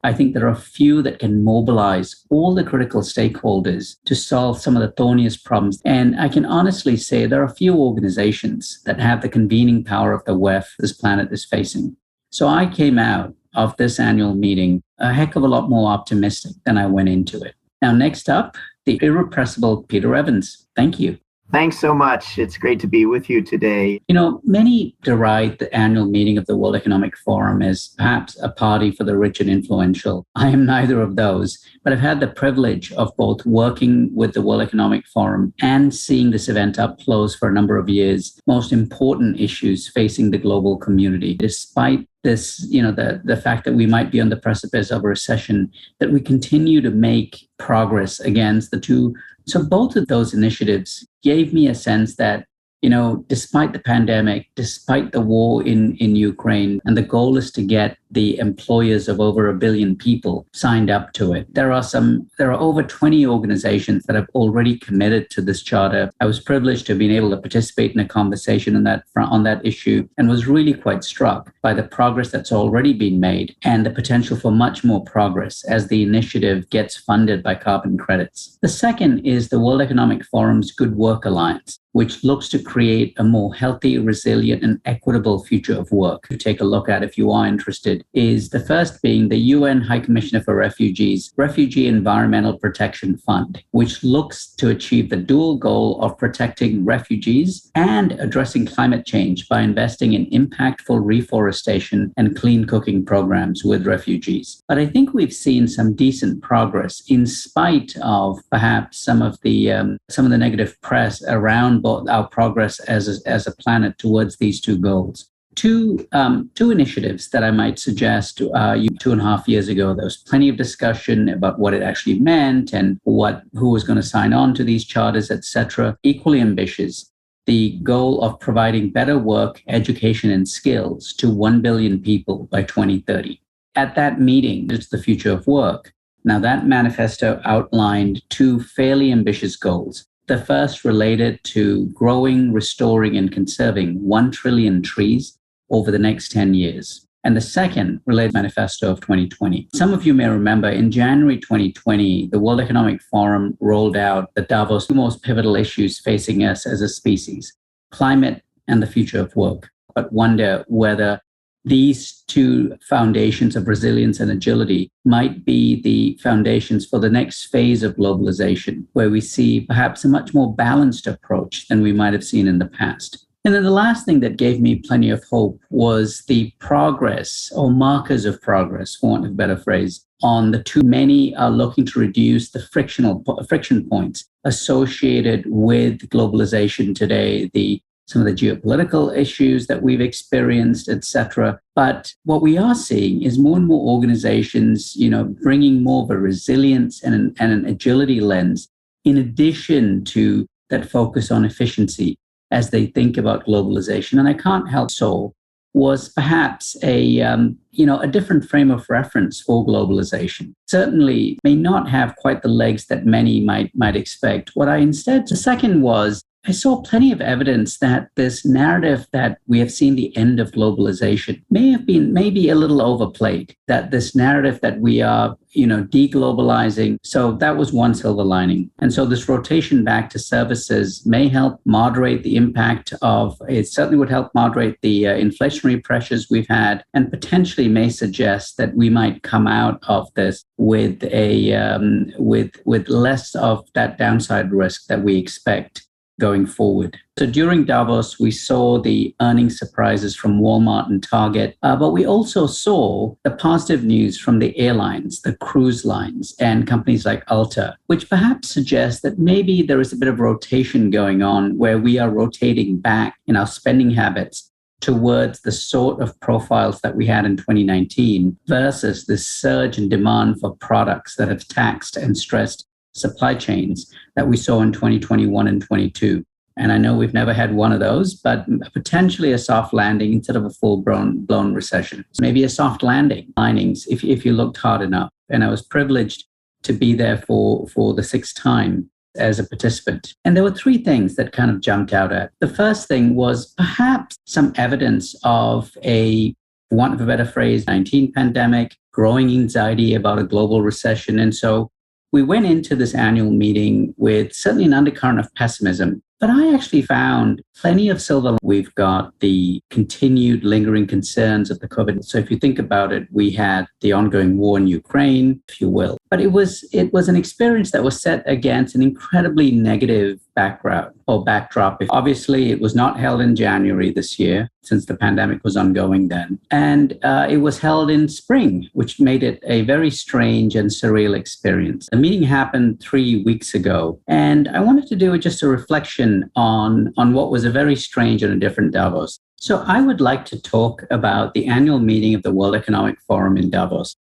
I think there are few that can mobilize all the critical stakeholders to solve some of the thorniest problems. And I can honestly say there are few organizations that have the convening power of the WEF this planet is facing. So I came out of this annual meeting a heck of a lot more optimistic than I went into it. Now, next up, the irrepressible Peter Evans. Thank you. Thanks so much. It's great to be with you today. Many deride the annual meeting of the World Economic Forum as perhaps a party for the rich and influential. I am neither of those, but I've had the privilege of both working with the World Economic Forum and seeing this event up close for a number of years, most important issues facing the global community. Despite this, the fact that we might be on the precipice of a recession, that we continue to make progress against the two. So both of those initiatives gave me a sense that, despite the pandemic, despite the war in Ukraine, and the goal is to get the employers of over 1 billion people signed up to it. There are over 20 organizations that have already committed to this charter. I was privileged to have been able to participate in a conversation on that issue, and was really quite struck by the progress that's already been made and the potential for much more progress as the initiative gets funded by carbon credits. The second is the World Economic Forum's Good Work Alliance, which looks to create a more healthy, resilient, and equitable future of work. To take a look at if you are interested, is the first being the UN High Commissioner for Refugees Refugee Environmental Protection Fund, which looks to achieve the dual goal of protecting refugees and addressing climate change by investing in impactful reforestation and clean cooking programs with refugees. But I think we've seen some decent progress in spite of perhaps some of the negative press around both our progress as a planet towards these two goals. Two initiatives that I might suggest to you 2.5 years ago. There was plenty of discussion about what it actually meant and who was going to sign on to these charters, etc. Equally ambitious, the goal of providing better work, education, and skills to 1 billion people by 2030. At that meeting, it's the future of work. Now, that manifesto outlined two fairly ambitious goals. The first related to growing, restoring, and conserving 1 trillion trees over the next 10 years. And the second related manifesto of 2020. Some of you may remember in January 2020, the World Economic Forum rolled out the Davos two most pivotal issues facing us as a species, climate and the future of work. But wonder whether these two foundations of resilience and agility might be the foundations for the next phase of globalization, where we see perhaps a much more balanced approach than we might have seen in the past. And then the last thing that gave me plenty of hope was the progress or markers of progress, for want of a better phrase, on the two. Many are looking to reduce the friction points associated with globalization today, some of the geopolitical issues that we've experienced, etc. But what we are seeing is more and more organizations, bringing more of a resilience and an agility lens, in addition to that focus on efficiency as they think about globalization. And I can't help so was perhaps a different frame of reference for globalization. Certainly may not have quite the legs that many might expect. The second was, I saw plenty of evidence that this narrative that we have seen the end of globalization may have been maybe a little overplayed, that this narrative that we are, deglobalizing. So that was one silver lining. And so this rotation back to services may help moderate the impact it certainly would help moderate the inflationary pressures we've had, and potentially may suggest that we might come out of this with with less of that downside risk that we expect going forward. So during Davos, we saw the earnings surprises from Walmart and Target, but we also saw the positive news from the airlines, the cruise lines, and companies like Ulta, which perhaps suggests that maybe there is a bit of rotation going on where we are rotating back in our spending habits towards the sort of profiles that we had in 2019 versus this surge in demand for products that have taxed and stressed supply chains that we saw in 2021 and 22. And I know we've never had one of those, but potentially a soft landing instead of a full-blown recession. So maybe a soft landing, linings, if you looked hard enough. And I was privileged to be there for the 6th time as a participant. And there were 3 things that kind of jumped out at. The first thing was perhaps some evidence of for want of a better phrase, 19 pandemic, growing anxiety about a global recession. And so we went into this annual meeting with certainly an undercurrent of pessimism. But I actually found plenty of silver. We've got the continued lingering concerns of the COVID. So if you think about it, we had the ongoing war in Ukraine, if you will. But it was an experience that was set against an incredibly negative background or backdrop. Obviously, it was not held in January this year, since the pandemic was ongoing then. And it was held in spring, which made it a very strange and surreal experience. The meeting happened 3 weeks ago, and I wanted to do just a reflection on what was a very strange and a different Davos. So I would like to talk about the annual meeting of the World Economic Forum in Davos.